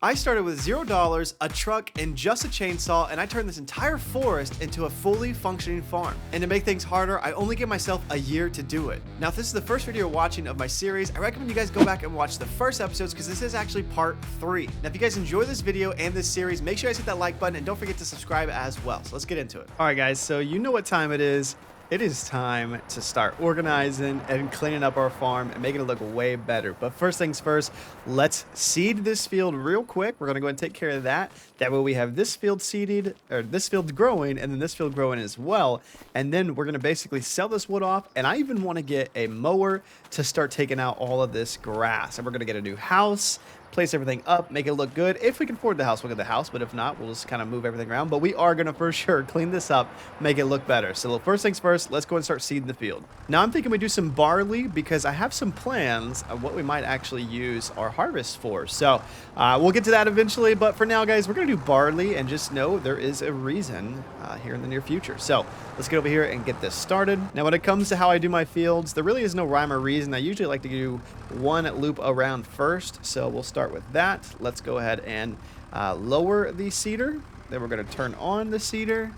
I started with $0, a truck, and just a chainsaw, and I turned this entire forest into a fully functioning farm. And to make things harder, I only give myself a year to do it. Now, if this is the first video you're watching of my series, I recommend you guys go back and watch the first episodes because this is actually part 3. Now, if you guys enjoy this video and this series, make sure you guys hit that like button and don't forget to subscribe as well. So let's get into it. All right, guys, so you know what time it is. It is time to start organizing and cleaning up our farm and making it look way better. But first things first, let's seed this field real quick. We're going to go ahead and take care of that. That way we have this field seeded, or this field growing, and then this field growing as well. And then we're going to basically sell this wood off. And I even want to get a mower to start taking out all of this grass. And we're going to get a new house, place everything up, make it look good. If we can afford the house, we'll get the house, but if not, we'll just kind of move everything around. But we are going to for sure clean this up, make it look better. So first things first, let's go and start seeding the field. Now I'm thinking we do some barley because I have some plans of what we might actually use our harvest for. So we'll get to that eventually, but for now, guys, we're going to do barley, and just know there is a reason here in the near future. So let's get over here and get this started. Now when it comes to how I do my fields, there really is no rhyme or reason. I usually like to do one loop around first, so we'll start with that. Let's go ahead and lower the seeder. Then we're going to turn on the seeder,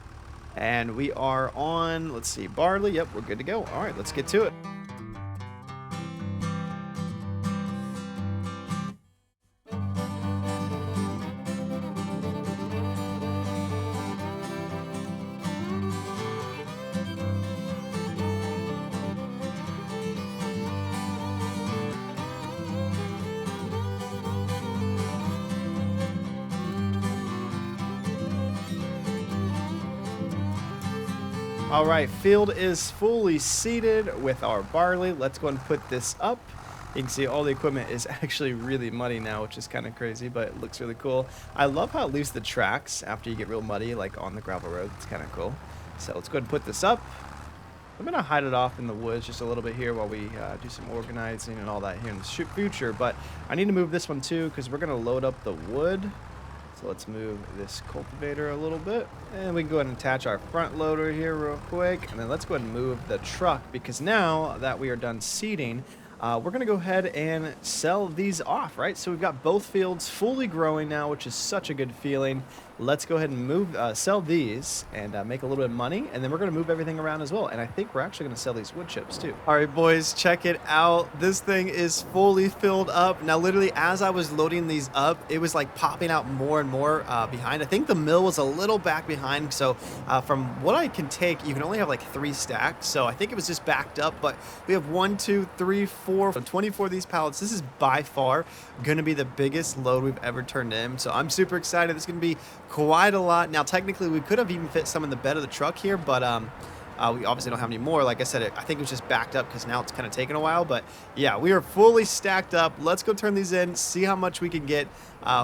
and we are on, let's see, barley. Yep, we're good to go. All right, let's get to it. All right, field is fully seeded with our barley. Let's go and put this up. You can see all the equipment is actually really muddy now, which is kind of crazy, but it looks really cool. I love how it leaves the tracks after you get real muddy, like on the gravel road. It's kind of cool. So let's go ahead and put this up. I'm going to hide it off in the woods just a little bit here while we do some organizing and all that here in the future. But I need to move this one too because we're going to load up the wood. So let's move this cultivator a little bit, and we can go ahead and attach our front loader here real quick, and then let's go ahead and move the truck because now that we are done seeding, we're going to go ahead and sell these off, right? So we've got both fields fully growing now, which is such a good feeling. Let's go ahead and move, sell these and make a little bit of money, and then we're going to move everything around as well. And I think we're actually going to sell these wood chips too. All right, boys, check it out. This thing is fully filled up. Now, literally, as I was loading these up, it was like popping out more and more behind. I think the mill was a little back behind. So from what I can take, you can only have like 3 stacks. So I think it was just backed up, but we have 1, 2, 3, 4, 24 of these pallets. This is by far going to be the biggest load we've ever turned in. So I'm super excited. It's going to be quite a lot. Now, technically, we could have even fit some in the bed of the truck here, but we obviously don't have any more. Like I said, I think it was just backed up because now it's kind of taken a while. But yeah, we are fully stacked up. Let's go turn these in, see how much we can get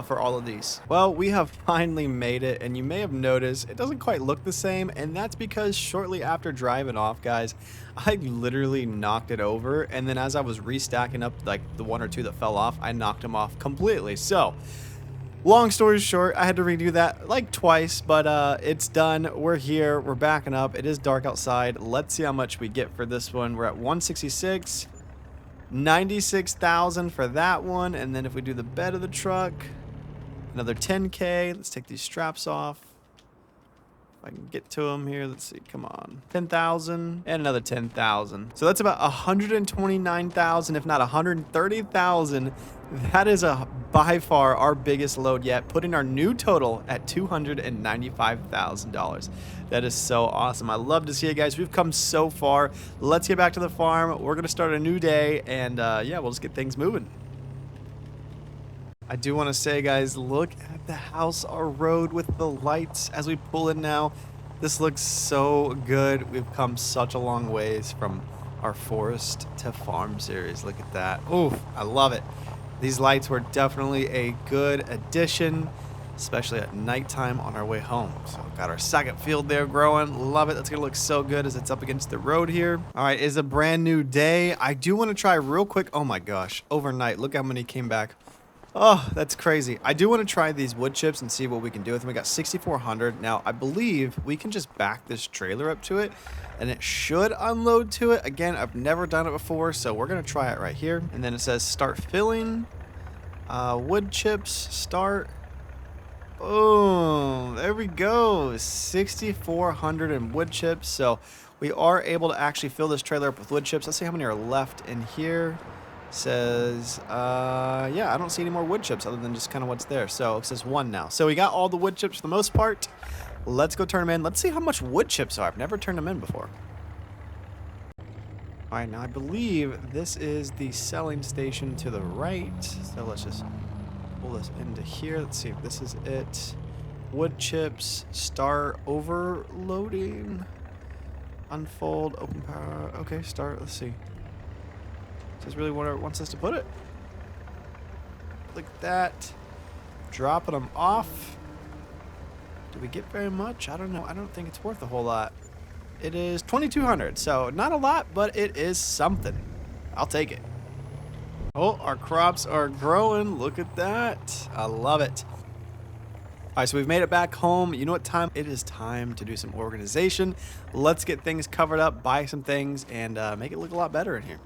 for all of these. Well, we have finally made it, and you may have noticed it doesn't quite look the same, and that's because shortly after driving off, guys, I literally knocked it over, and then as I was restacking up like the 1 or 2 that fell off, I knocked them off completely. So long story short, I had to redo that like twice, but it's done. We're here. We're backing up. It is dark outside. Let's see how much we get for this one. We're at 166, 96,000 for that one. And then if we do the bed of the truck, another 10K. Let's take these straps off. If I can get to them here, let's see, come on, 10,000 and another 10,000. So that's about 129,000, if not 130,000. That is by far our biggest load yet, putting our new total at $295,000. That is so awesome. I love to see it, guys. We've come so far. Let's get back to the farm. We're gonna start a new day, and yeah, we'll just get things moving. I do want to say, guys, look at the house, our road with the lights as we pull in now. This looks so good. We've come such a long ways from our forest to farm series. Look at that. Ooh, I love it. These lights were definitely a good addition, especially at nighttime on our way home. So got our second field there growing. Love it. That's going to look so good as it's up against the road here. All right, it's a brand new day. I do want to try real quick. Oh my gosh, overnight. Look how many came back. Oh, that's crazy. I do want to try these wood chips and see what we can do with them. We got 6,400. Now, I believe we can just back this trailer up to it, and it should unload to it. Again, I've never done it before, so we're going to try it right here. And then it says start filling. Wood chips, start. Boom, there we go. 6,400 in wood chips. So we are able to actually fill this trailer up with wood chips. Let's see how many are left in here. Says, yeah, I don't see any more wood chips other than just kind of what's there. So it says 1 now. So we got all the wood chips for the most part. Let's go turn them in. Let's see how much wood chips are. I've never turned them in before. All right, now I believe this is the selling station to the right. So let's just pull this into here. Let's see if this is it. Wood chips, start overloading, unfold, open power. Okay, start. Let's see. This is really where it wants us to put it. Like that. Dropping them off. Do we get very much? I don't know. I don't think it's worth a whole lot. It is 2,200, so not a lot, but it is something. I'll take it. Oh, our crops are growing. Look at that. I love it. All right, so we've made it back home. You know what time? It is time to do some organization. Let's get things covered up, buy some things, and make it look a lot better in here.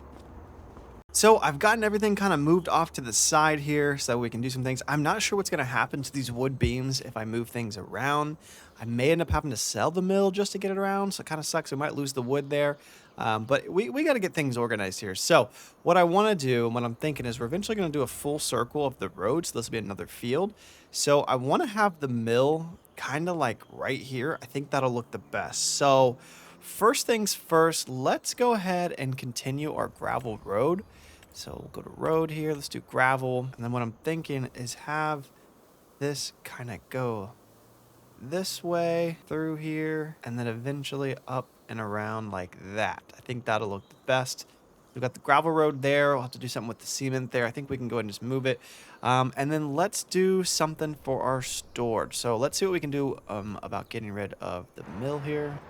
So I've gotten everything kind of moved off to the side here so we can do some things. I'm not sure what's going to happen to these wood beams if I move things around. I may end up having to sell the mill just to get it around, so it kind of sucks. We might lose the wood there, but we got to get things organized here. So what I want to do and what I'm thinking is we're eventually going to do a full circle of the road, so this will be another field. So I want to have the mill kind of like right here. I think that'll look the best. So first things first, let's go ahead and continue our gravel road. So we'll go to road here. Let's do gravel. And then what I'm thinking is have this kind of go this way through here and then eventually up and around like that. I think that'll look the best. We've got the gravel road there. We'll have to do something with the cement there. I think we can go ahead and just move it. And then let's do something for our storage. So let's see what we can do about getting rid of the mill here.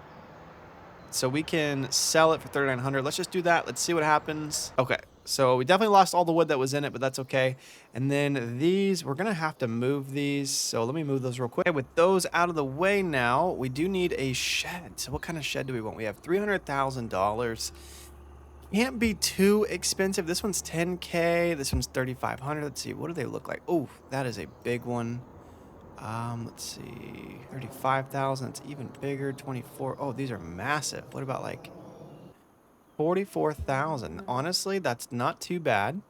So we can sell it for 3,900. Let's just do that. Let's see what happens. Okay. So we definitely lost all the wood that was in it, but that's okay. And then these, we're going to have to move these. So let me move those real quick. Okay, with those out of the way now, we do need a shed. So what kind of shed do we want? We have $300,000. Can't be too expensive. This one's 10K. This one's 3,500. Let's see. What do they look like? Oh, that is a big one. Let's see. 35,000. It's even bigger. 24. Oh, these are massive. What about like 44,000? Honestly, that's not too bad.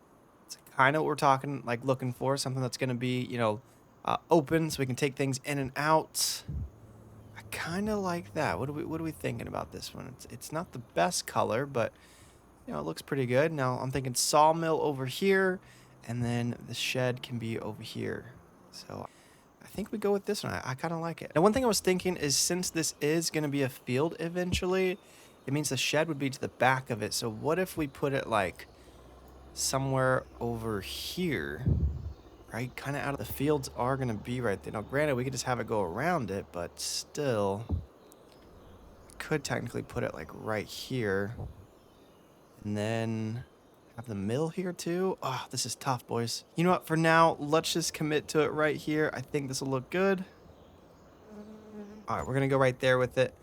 It's kind of what we're talking, like looking for, something that's going to be, you know, open so we can take things in and out. I kind of like that. What are we thinking about this one? It's not the best color, but you know, it looks pretty good. Now I'm thinking sawmill over here, and then the shed can be over here. So I think we go with this one. I kind of like it. Now, one thing I was thinking is since this is going to be a field eventually, it means the shed would be to the back of it. So what if we put it like somewhere over here, right? Kind of out of the fields are going to be right there. Now, granted, we could just have it go around it, but still, I could technically put it like right here and then have the mill here too. Oh, this is tough, boys. You know what? For now, let's just commit to it right here. I think this will look good. All right, we're going to go right there with it.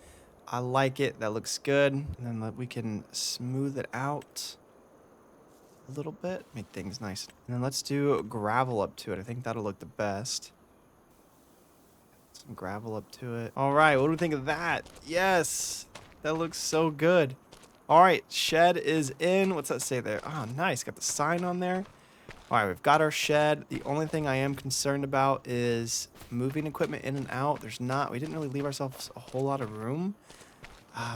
I like it. That looks good. And then we can smooth it out a little bit. Make things nice. And then let's do gravel up to it. I think that'll look the best. Some gravel up to it. All right, what do we think of that? Yes, that looks so good. All right, shed is in. What's that say there? Oh, nice. Got the sign on there. All right, we've got our shed. The only thing I am concerned about is moving equipment in and out. We didn't really leave ourselves a whole lot of room.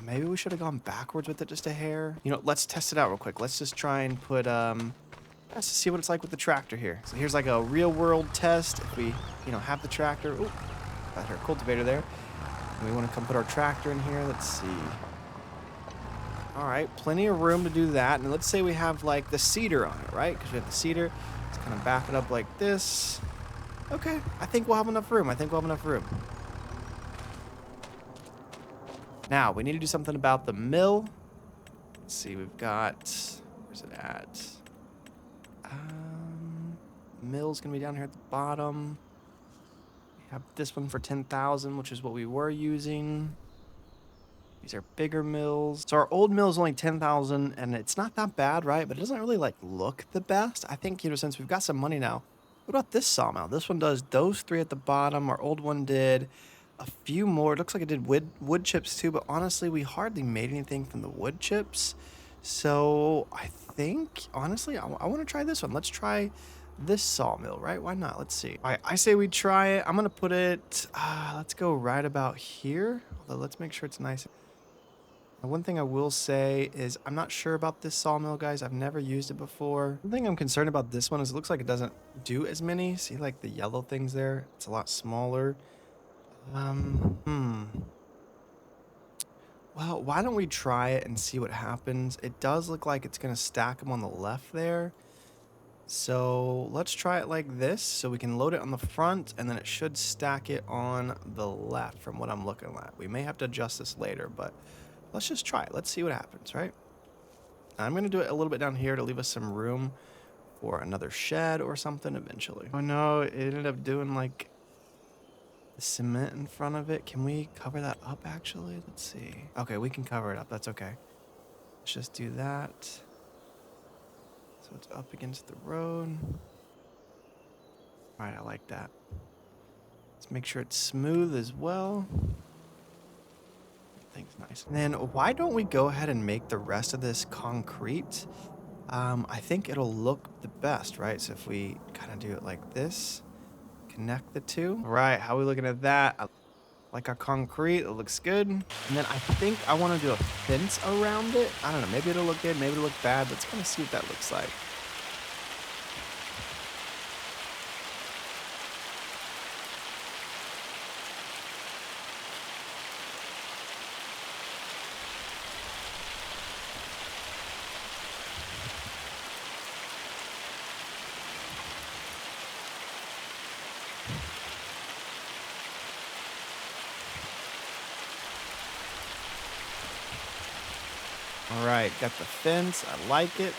Maybe we should have gone backwards with it just a hair. You know, let's test it out real quick. Let's just try and put, let's see what it's like with the tractor here. So here's like a real world test. If we, you know, have the tractor. Ooh, got our cultivator there. And we want to come put our tractor in here. Let's see. All right, plenty of room to do that. And let's say we have like the cedar on it, right? Because we have the cedar. Let's kind of back it up like this. Okay, I think we'll have enough room. Now, we need to do something about the mill. Let's see, we've got, where's it at? Mill's gonna be down here at the bottom. We have this one for 10,000, which is what we were using. These are bigger mills. So our old mill is only 10,000, and it's not that bad, right? But it doesn't really like look the best. I think, you know, since we've got some money now, What about this sawmill? This one does those three at the bottom. Our old one did a few more. It looks like it did wood chips too, but honestly, we hardly made anything from the wood chips. So I think, honestly, I want to try this one. Let's try this sawmill, right? Why not? Let's see. All right, I say we try it. I'm going to put it, let's go right about here. Although let's make sure it's nice. And one thing I will say is I'm not sure about this sawmill, guys. I've never used it before. One thing I'm concerned about this one is it looks like it doesn't do as many. See, like the yellow things there? It's a lot smaller. Hmm. Well, why don't we try it and see what happens? It does look like it's going to stack them on the left there. So let's try it like this. So we can load it on the front and then it should stack it on the left from what I'm looking at. We may have to adjust this later, but let's just try it. Let's see what happens, right? I'm going to do it a little bit down here to leave us some room for another shed or something eventually. Oh no, it ended up doing like the cement in front of it. Can we cover that up actually? Let's see. Okay, we can cover it up. That's okay. Let's just do that. So it's up against the road. All right, I like that. Let's make sure it's smooth as well. Thing's nice. And then why don't we go ahead and make the rest of this concrete? I think it'll look the best, right? So if we kind of do it like this, connect the two. All right, how are we looking at that? I like our concrete, it looks good. And then I think I want to do a fence around it. I don't know, maybe it'll look good, maybe it'll look bad. Let's kind of see what that looks like. All right, got the fence. I like it.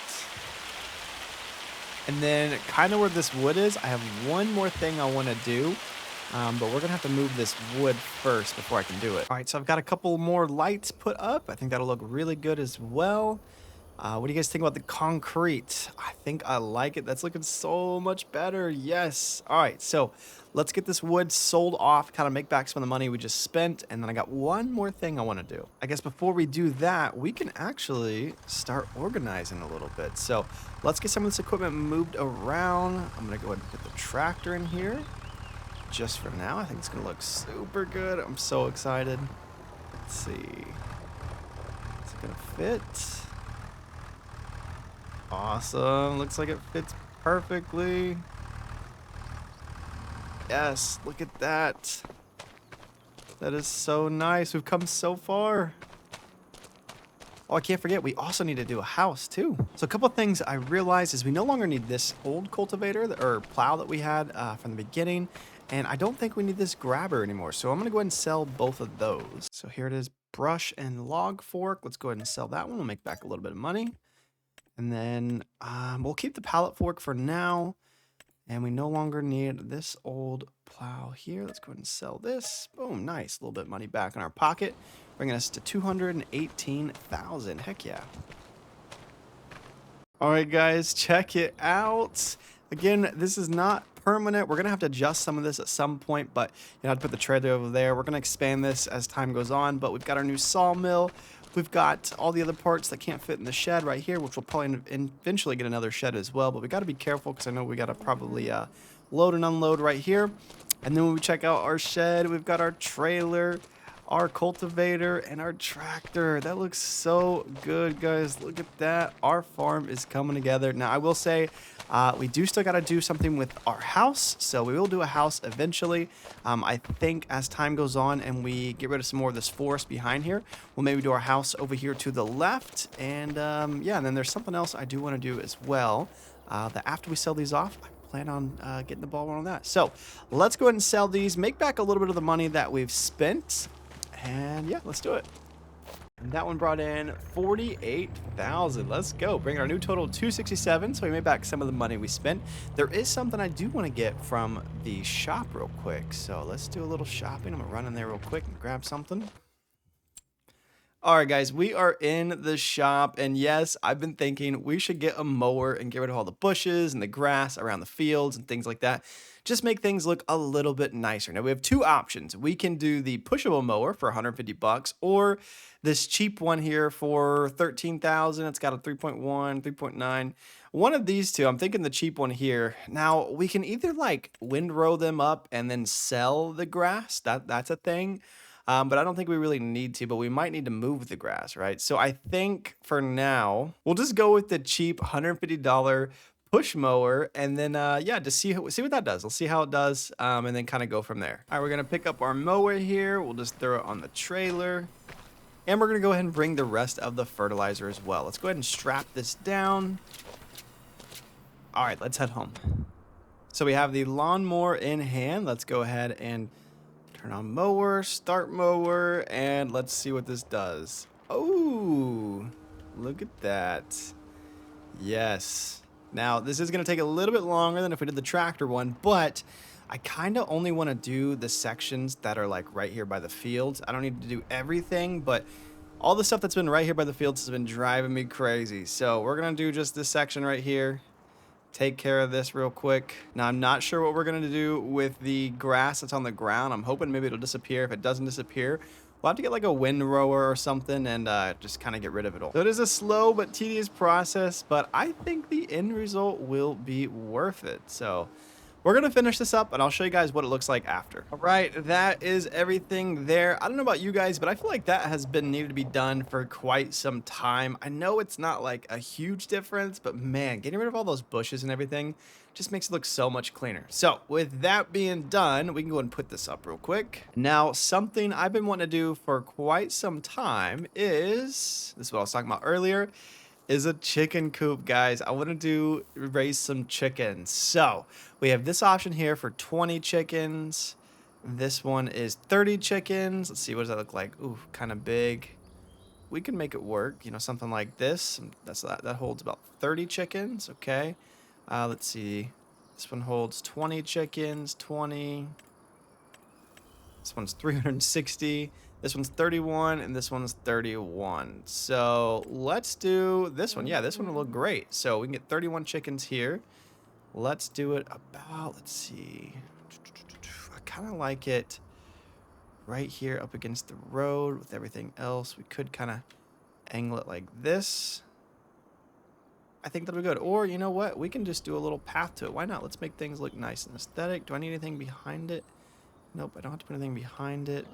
And then kind of where this wood is, I have one more thing I want to do. But we're going to have to move this wood first before I can do it. All right, so I've got a couple more lights put up. I think that'll look really good as well. What do you guys think about the concrete? I think I like it. That's looking so much better. Yes. All right, so let's get this wood sold off, kind of make back some of the money we just spent. And then I got one more thing I want to do. I guess before we do that, we can actually start organizing a little bit. So let's get some of this equipment moved around. I'm going to go ahead and put the tractor in here just for now. I think it's going to look super good. I'm so excited. Let's see. Is it going to fit? Awesome. Looks like it fits perfectly. Yes, look at that. That is so nice. We've come so far. Oh, I can't forget, we also need to do a house too. So a couple of things I realized is we no longer need this old cultivator or plow that we had from the beginning. And I don't think we need this grabber anymore. So I'm going to go ahead and sell both of those. So here it is, brush and log fork. Let's go ahead and sell that one. We'll make back a little bit of money. And then we'll keep the pallet fork for now. And we no longer need this old plow here. Let's go ahead and sell this. Boom, nice. A little bit of money back in our pocket, bringing us to 218,000. Heck yeah. All right, guys, check it out. Again, this is not permanent. We're going to have to adjust some of this at some point, but you know, I'd put the trailer over there. We're going to expand this as time goes on, but we've got our new sawmill. We've got all the other parts that can't fit in the shed right here, which we'll probably eventually get another shed as well. But we got to be careful because I know we got to probably load and unload right here. And then when we check out our shed, we've got our trailer, our cultivator, and our tractor. That looks so good, guys. Look at that. Our farm is coming together. Now, I will say we do still got to do something with our house. So we will do a house eventually. I think as time goes on and we get rid of some more of this forest behind here, we'll maybe do our house over here to the left. And yeah, and then there's something else I do want to do as well. That after we sell these off, I plan on getting the ball on that. So let's go ahead and sell these, make back a little bit of the money that we've spent. And yeah, let's do it. And that one brought in 48,000. Let's go. Bringing our new total to 267. So we made back some of the money we spent. There is something I do want to get from the shop real quick. So let's do a little shopping. I'm going to run in there real quick and grab something. All right, guys, we are in the shop, and yes, I've been thinking we should get a mower and get rid of all the bushes and the grass around the fields and things like that. Just make things look a little bit nicer. Now we have two options. We can do the pushable mower for 150 bucks, or this cheap one here for 13,000. It's got a 3.1, 3.9. One of these two, I'm thinking the cheap one here. Now we can either like windrow them up and then sell the grass. That's a thing, but I don't think we really need to, but we might need to move the grass, right? So I think for now, we'll just go with the cheap $150 push mower and then, yeah, just see what that does. We'll see how it does, and then kind of go from there. All right, we're going to pick up our mower here. We'll just throw it on the trailer. And we're going to go ahead and bring the rest of the fertilizer as well. Let's go ahead and strap this down. All right, let's head home. So we have the lawnmower in hand. Let's go ahead and turn on mower, start mower, and let's see what this does. Oh, look at that. Yes. Now, this is going to take a little bit longer than if we did the tractor one, but I kind of only want to do the sections that are like right here by the fields. I don't need to do everything, but all the stuff that's been right here by the fields has been driving me crazy. So we're going to do just this section right here. Take care of this real quick. Now, I'm not sure what we're going to do with the grass that's on the ground. I'm hoping maybe it'll disappear. If it doesn't disappear, we'll have to get like a windrower or something and just kind of get rid of it all. So it is a slow but tedious process, but I think the end result will be worth it. So we're going to finish this up, and I'll show you guys what it looks like after. All right, that is everything there. I don't know about you guys, but I feel like that has been needed to be done for quite some time. I know it's not like a huge difference, but man, getting rid of all those bushes and everything just makes it look so much cleaner. So with that being done, we can go and put this up real quick. Now, something I've been wanting to do for quite some time is, this is what I was talking about earlier, is a chicken coop, guys. I want to raise some chickens. So we have this option here for 20 chickens. This one is 30 chickens. Let's see, what does that look like? Ooh, kind of big. We can make it work, you know, something like this. That holds about 30 chickens. Okay. Let's see. This one holds 20 chickens, 20. This one's 360. This one's 31, and this one's 31. So let's do this one. Yeah, this one will look great. So we can get 31 chickens here. Let's do it about, let's see. I kind of like it right here up against the road with everything else. We could kind of angle it like this. I think that'll be good. Or, you know what? We can just do a little path to it. Why not? Let's make things look nice and aesthetic. Do I need anything behind it? Nope, I don't have to put anything behind it.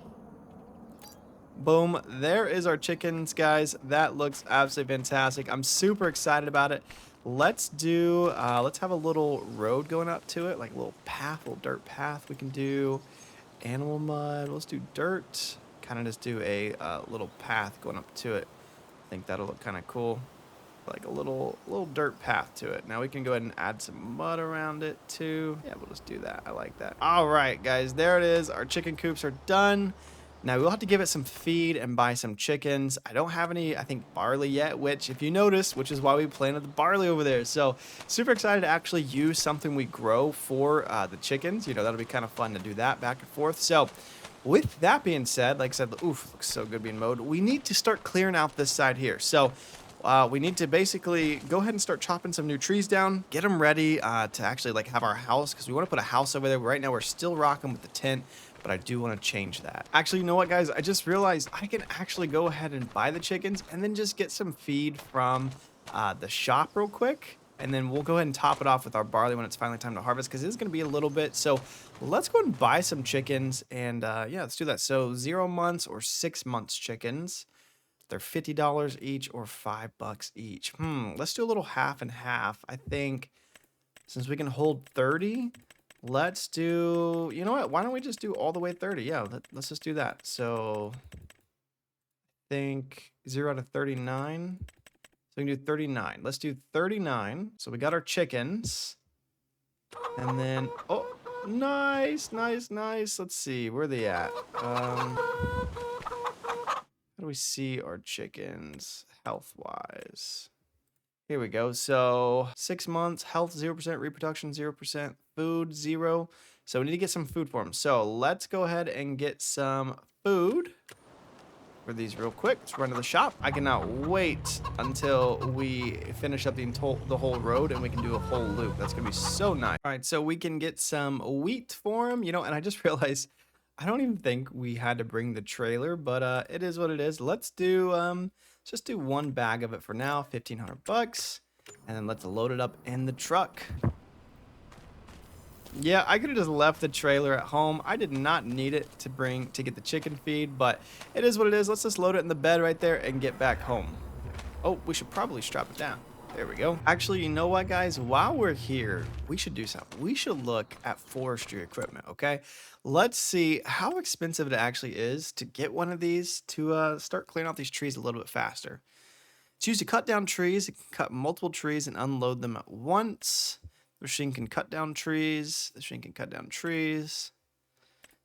Boom, there is our chickens, guys. That looks absolutely fantastic. I'm super excited about it. Let's do, let's have a little road going up to it, like a little path, a little dirt path. We can do animal mud. Let's do dirt. Kind of just do a little path going up to it. I think that'll look kind of cool. Like a little dirt path to it. Now we can go ahead and add some mud around it too. Yeah, we'll just do that. I like that. All right, guys, there it is. Our chicken coops are done. Now we'll have to give it some feed and buy some chickens. I don't have any, I think, barley yet, which if you notice, which is why we planted the barley over there. So super excited to actually use something we grow for the chickens. You know, that'll be kind of fun to do that back and forth. So with that being said, like I said, oof, looks so good being mowed. We need to start clearing out this side here. So we need to basically go ahead and start chopping some new trees down, get them ready to actually like have our house, because we want to put a house over there. Right now we're still rocking with the tent, but I do want to change that. Actually, you know what, guys? I just realized I can actually go ahead and buy the chickens and then just get some feed from the shop real quick. And then we'll go ahead and top it off with our barley when it's finally time to harvest, because it's going to be a little bit. So let's go ahead and buy some chickens. And yeah, let's do that. So 0 months or 6 months chickens. They're $50 each or $5 each. Let's do a little half and half. I think since we can hold 30, let's do, you know what? Why don't we just do all the way 30? Yeah, let's just do that. So I think 0 out of 39. So we can do 39. Let's do 39. So we got our chickens. And then, oh, nice, nice, nice. Let's see, where are they at? How do we see our chickens health-wise? Here we go. So 6 months, health 0%, reproduction 0%, food 0. So we need to get some food for them. So let's go ahead and get some food. for these real quick. Let's run to the shop. I cannot wait until we finish up the whole road and we can do a whole loop. That's gonna be so nice. All right, so we can get some wheat for him, you know, and I just realized I don't even think we had to bring the trailer, but it is what it is. Let's just do one bag of it for now, 1,500 bucks, and then let's load it up in the truck. Yeah, I could have just left the trailer at home. I did not need it to get the chicken feed, but it is what it is. Let's just load it in the bed right there and get back home. Oh, we should probably strap it down. There we go. Actually, you know what, guys? While we're here, we should do something. We should look at forestry equipment, okay? Let's see how expensive it actually is to get one of these to start clearing out these trees a little bit faster. It's used to cut down trees. It can cut multiple trees and unload them at once. The machine can cut down trees. The machine can cut down trees.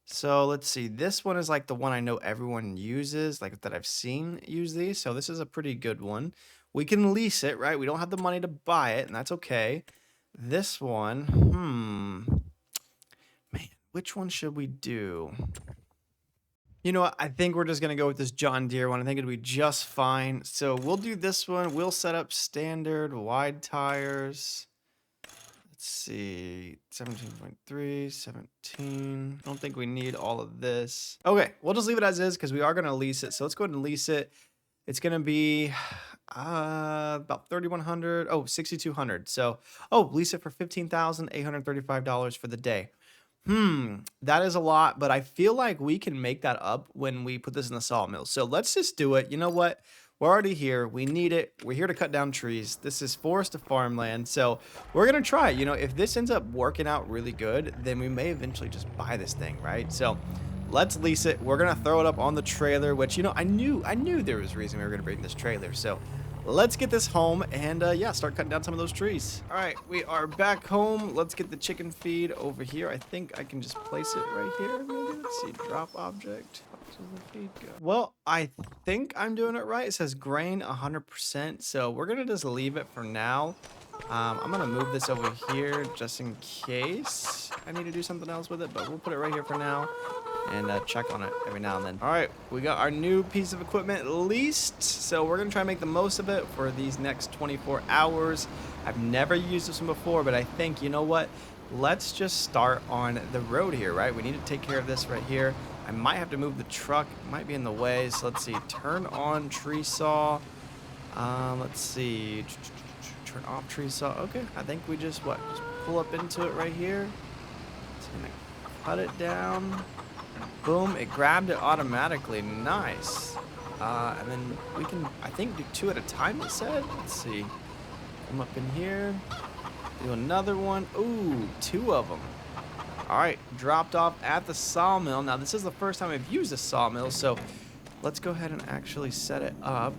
So let's see. This one is like the one I know everyone uses, like that I've seen use these. So this is a pretty good one. We can lease it, right? We don't have the money to buy it, and that's okay. This one, man, which one should we do? You know what? I think we're just going to go with this John Deere one. I think it'll be just fine. So we'll do this one. We'll set up standard wide tires. Let's see, 17.3, 17. I don't think we need all of this. Okay, we'll just leave it as is because we are going to lease it. So let's go ahead and lease it. It's going to be about 3,100. Oh, 6,200. So, lease it for $15,835 for the day. That is a lot, but I feel like we can make that up when we put this in the sawmill. So let's just do it. You know what? We're already here. We need it. We're here to cut down trees. This is forest to farmland. So we're going to try it. You know, if this ends up working out really good, then we may eventually just buy this thing, right? So let's lease it. We're going to throw it up on the trailer, which, you know, I knew there was a reason we were going to bring this trailer. So let's get this home and, yeah, start cutting down some of those trees. All right, we are back home. Let's get the chicken feed over here. I think I can just place it right here. Maybe. Let's see, drop object. Where does the feed go? Well, I think I'm doing it right. It says grain 100%. So we're going to just leave it for now. I'm going to move this over here just in case I need to do something else with it, but we'll put it right here for now and check on it every now and then. All right, we got our new piece of equipment leased, so we're gonna try and make the most of it for these next 24 hours. I've never used this one before, but I think, you know what? Let's just start on the road here, right? We need to take care of this right here. I might have to move the truck. It might be in the way, so let's see. Turn on tree saw. Let's see. Turn off tree saw. Okay, I think we just pull up into it right here. It's gonna cut it down. Boom, it grabbed it automatically. Nice. And then we can, I think, do 2 at a time, it said. Let's see. Come up in here. Do another one. Ooh, 2 of them. All right, dropped off at the sawmill. Now, this is the first time I've used a sawmill, so let's go ahead and actually set it up.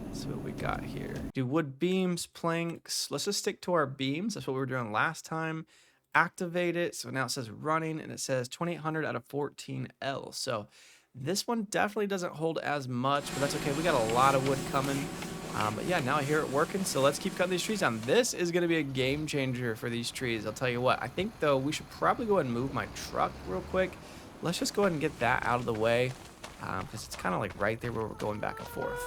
Let's see what we got here. Do wood beams, planks. Let's just stick to our beams. That's what we were doing last time. Activate it. So now it says running and it says 2800 out of 14L. So this one definitely doesn't hold as much, but that's okay. We got a lot of wood coming. But yeah, now I hear it working. So let's keep cutting these trees down. This is going to be a game changer for these trees. I'll tell you what. I think, though, we should probably go ahead and move my truck real quick. Let's just go ahead and get that out of the way because it's kind of like right there where we're going back and forth.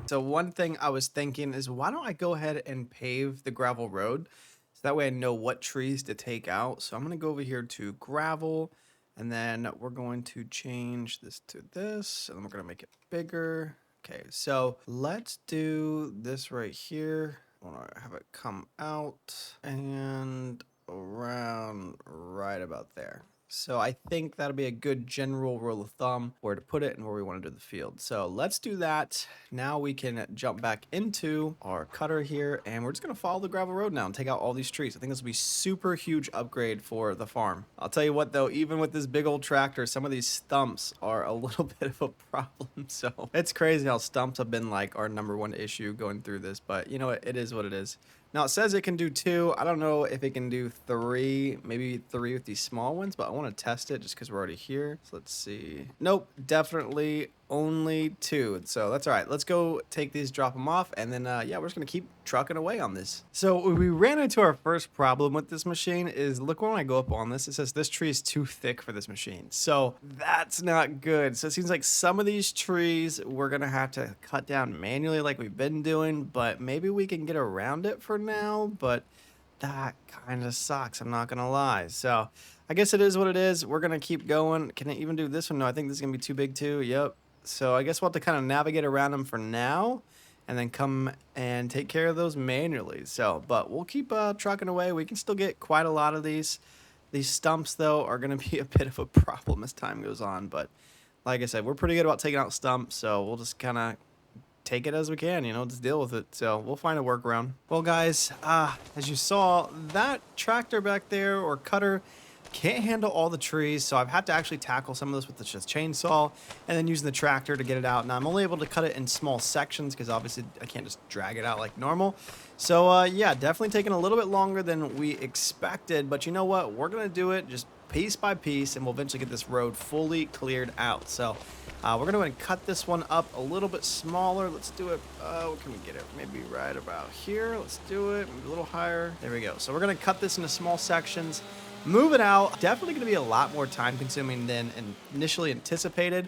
So one thing I was thinking is, why don't I go ahead and pave the gravel road? So that way I know what trees to take out. So I'm going to go over here to gravel, and then we're going to change this to this, and then we're going to make it bigger. Okay, so let's do this right here. I want to have it come out and around right about there. So I think that'll be a good general rule of thumb where to put it and where we want to do the field. So let's do that. Now we can jump back into our cutter here, and we're just going to follow the gravel road now and take out all these trees. I think this will be super huge upgrade for the farm. I'll tell you what, though, even with this big old tractor, some of these stumps are a little bit of a problem. So it's crazy how stumps have been like our #1 issue going through this, but you know what? It is what it is. Now it says it can do 2. I don't know if it can do 3, maybe 3 with these small ones, but I want to test it just because we're already here. So let's see. Nope, definitely only 2. So that's all right. Let's go take these, drop them off, and then yeah, we're just gonna keep trucking away on this. So we ran into our first problem with this machine is, look, when I go up on this, it says this tree is too thick for this machine. So that's not good. So it seems like some of these trees we're gonna have to cut down manually like we've been doing, but maybe we can get around it for now. But that kind of sucks, I'm not gonna lie. So I guess it is what it is. We're gonna keep going. Can I even do this one? No, I think this is gonna be too big too. Yep. So I guess we'll have to kind of navigate around them for now and then come and take care of those manually. So, but we'll keep trucking away. We can still get quite a lot of these. These stumps, though, are going to be a bit of a problem as time goes on. But like I said, we're pretty good about taking out stumps, so we'll just kind of take it as we can, you know, just deal with it. So we'll find a workaround. Well, guys, as you saw, that tractor back there, or cutter, can't handle all the trees, so I've had to actually tackle some of this with the chainsaw and then using the tractor to get it out. Now I'm only able to cut it in small sections because obviously I can't just drag it out like normal. So yeah, definitely taking a little bit longer than we expected, but you know what, we're gonna do it just piece by piece, and we'll eventually get this road fully cleared out. So we're gonna go ahead and cut this one up a little bit smaller. Let's do it, what can we get it, maybe right about here. Let's do it maybe a little higher. There we go. So we're gonna cut this into small sections, move it out. Definitely going to be a lot more time consuming than initially anticipated,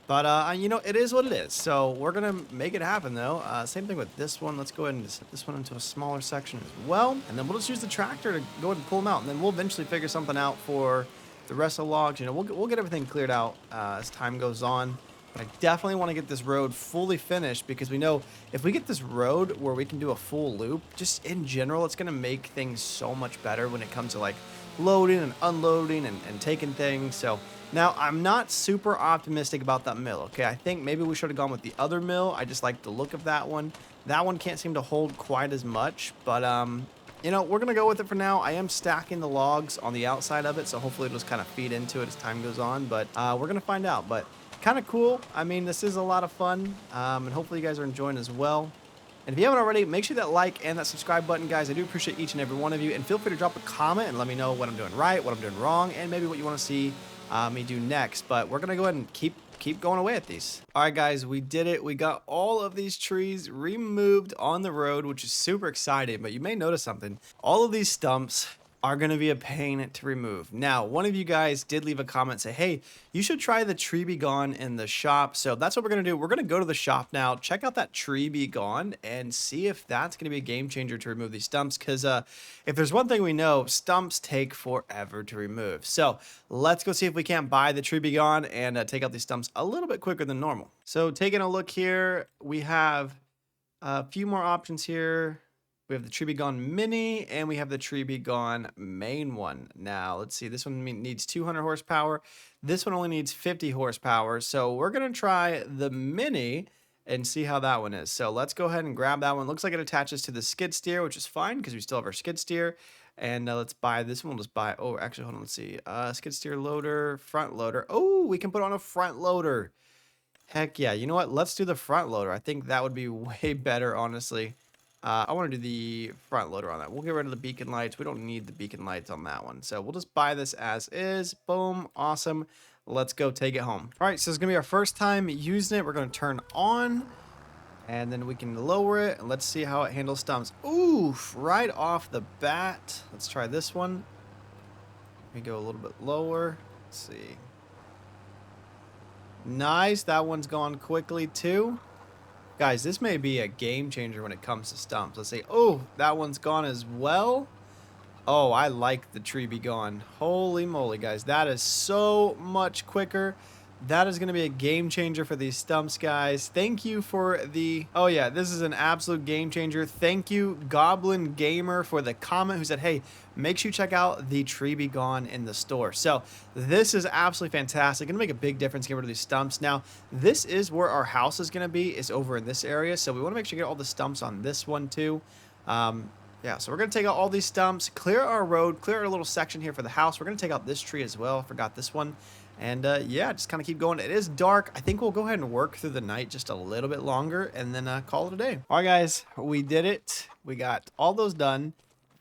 but you know, it is what it is. So we're going to make it happen though. Same thing with this one. Let's go ahead and set this one into a smaller section as well, and then we'll just use the tractor to go ahead and pull them out, and then we'll eventually figure something out for the rest of the logs. You know, we'll get everything cleared out as time goes on. But I definitely want to get this road fully finished, because we know if we get this road where we can do a full loop, just in general, it's going to make things so much better when it comes to like loading and unloading and taking things. So now I'm not super optimistic about that mill. Okay, I think maybe we should have gone with the other mill. I just like the look of that one. That one can't seem to hold quite as much, but you know, we're gonna go with it for now. I am stacking the logs on the outside of it, so hopefully it'll just kind of feed into it as time goes on, but we're gonna find out. But kind of cool. I mean, this is a lot of fun, and hopefully you guys are enjoying as well. And if you haven't already, make sure that like and that subscribe button, guys. I do appreciate each and every one of you. And feel free to drop a comment and let me know what I'm doing right, what I'm doing wrong, and maybe what you want to see me do next. But we're going to go ahead and keep going away at these. All right, guys, we did it. We got all of these trees removed on the road, which is super exciting. But you may notice something. All of these stumps are going to be a pain to remove. Now, one of you guys did leave a comment, say, hey, you should try the tree be gone in the shop. So that's what we're going to do. We're going to go to the shop now, check out that tree be gone, and see if that's going to be a game changer to remove these stumps. Because if there's one thing we know, stumps take forever to remove. So let's go see if we can't buy the tree be gone and take out these stumps a little bit quicker than normal. So taking a look here, we have a few more options here. We have the Tree Be Gone Mini, and we have the Tree Be Gone main one. Now, let's see. This one needs 200 horsepower. This one only needs 50 horsepower. So we're going to try the Mini and see how that one is. So let's go ahead and grab that one. Looks like it attaches to the skid steer, which is fine because we still have our skid steer. And let's buy this one. We'll just buy, oh, actually, hold on. Let's see. Skid steer loader, front loader. Oh, we can put on a front loader. Heck yeah. You know what? Let's do the front loader. I think that would be way better, honestly. I want to do the front loader on that. We'll get rid of the beacon lights. We don't need the beacon lights on that one. So we'll just buy this as is. Boom. Awesome. Let's go take it home. All right. So it's going to be our first time using it. We're going to turn on, and then we can lower it. And let's see how it handles stumps. Oof. Right off the bat. Let's try this one. Let me go a little bit lower. Let's see. Nice. That one's gone quickly too. Guys, this may be a game changer when it comes to stumps. Let's say, oh, that one's gone as well. Oh, I like the Tree Be Gone. Holy moly, guys. That is so much quicker. That is going to be a game changer for these stumps, guys. Thank you for the... Oh, yeah, this is an absolute game changer. Thank you, Goblin Gamer, for the comment who said, hey, make sure you check out the Tree Be Gone in the store. So this is absolutely fantastic. Going to make a big difference getting rid of these stumps. Now, this is where our house is going to be, is over in this area. So we want to make sure you get all the stumps on this one, too. Yeah, so we're going to take out all these stumps, clear our road, clear our little section here for the house. We're going to take out this tree as well. I forgot this one. And yeah, just kind of keep going. It is dark. I think we'll go ahead and work through the night just a little bit longer and then call it a day. All right, guys, we did it. We got all those done.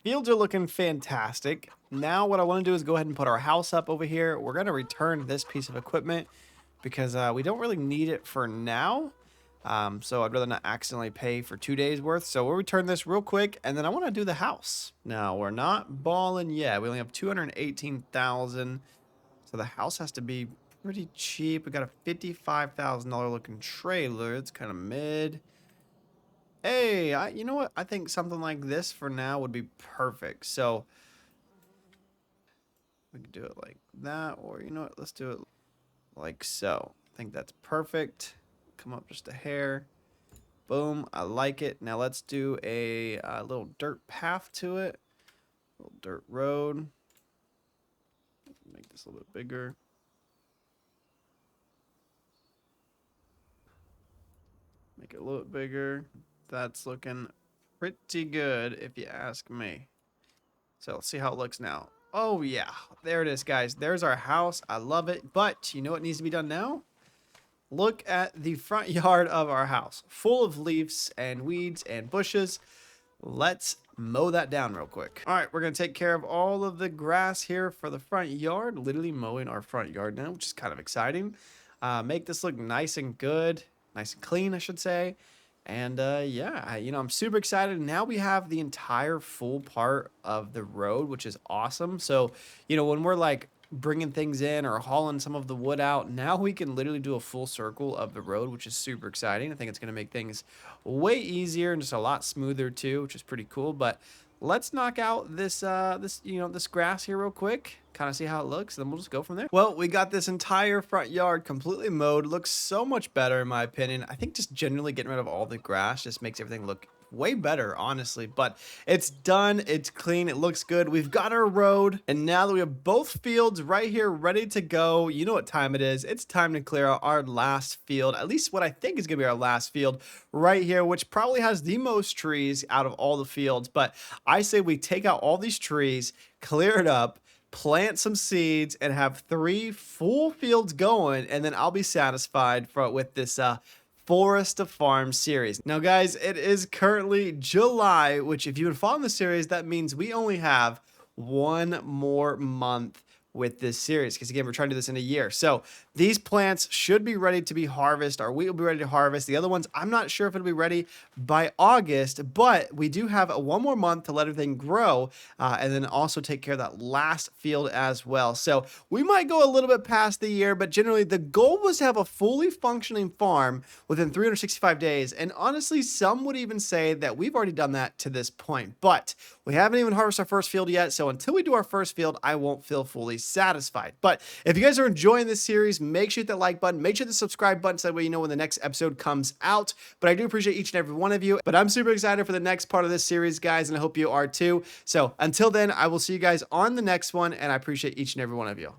Fields are looking fantastic. Now what I want to do is go ahead and put our house up over here. We're going to return this piece of equipment because we don't really need it for now. So I'd rather not accidentally pay for 2 days worth. So we'll return this real quick, and then I want to do the house. Now, we're not balling yet. We only have 218,000. So the house has to be pretty cheap. We got a $55,000 looking trailer. It's kind of mid. Hey, you know what? I think something like this for now would be perfect. So we could do it like that, or you know what? Let's do it like so. I think that's perfect. Come up just a hair. Boom. I like it. Now let's do a little dirt path to it. Little dirt road. Make this a little bit bigger. Make it a little bit bigger. That's looking pretty good if you ask me. So let's see how it looks now. Oh yeah, there it is, guys. There's our house. I love it. But you know what needs to be done now? Look at the front yard of our house, full of leaves and weeds and bushes. Let's mow that down real quick. All right, we're gonna take care of all of the grass here for the front yard. Literally mowing our front yard now, which is kind of exciting. Make this look nice and good, nice and clean, I should say. And yeah, you know, I'm super excited. Now we have the entire full part of the road, which is awesome. So, you know, when we're like bringing things in or hauling some of the wood out, now we can literally do a full circle of the road, which is super exciting. I think it's going to make things way easier and just a lot smoother too, which is pretty cool. But let's knock out this this grass here real quick, kind of see how it looks, then we'll just go from there. Well, we got this entire front yard completely mowed. Looks so much better in my opinion. I think just generally getting rid of all the grass just makes everything look way better, honestly. But it's done, it's clean, it looks good. We've got our road, and now that we have both fields right here ready to go, you know what time it is. It's time to clear out our last field, at least what I think is gonna be our last field right here, which probably has the most trees out of all the fields. But I say we take out all these trees, clear it up, plant some seeds, and have 3 full fields going, and then I'll be satisfied with this Forest to Farm series. Now guys, it is currently July, which if you've been following the series, that means we only have 1 more month with this series, because again, we're trying to do this in a year. So these plants should be ready to be harvested. Our wheat will be ready to harvest. The other ones, I'm not sure if it'll be ready by August, but we do have 1 more month to let everything grow, and then also take care of that last field as well. So we might go a little bit past the year, but generally the goal was to have a fully functioning farm within 365 days. And honestly, some would even say that we've already done that to this point, but we haven't even harvested our first field yet. So until we do our first field, I won't feel fully satisfied. But if you guys are enjoying this series, make sure you hit that like button, make sure the subscribe button so that way you know when the next episode comes out. But I do appreciate each and every one of you. But I'm super excited for the next part of this series, guys, and I hope you are too. So until then, I will see you guys on the next one, and I appreciate each and every one of you.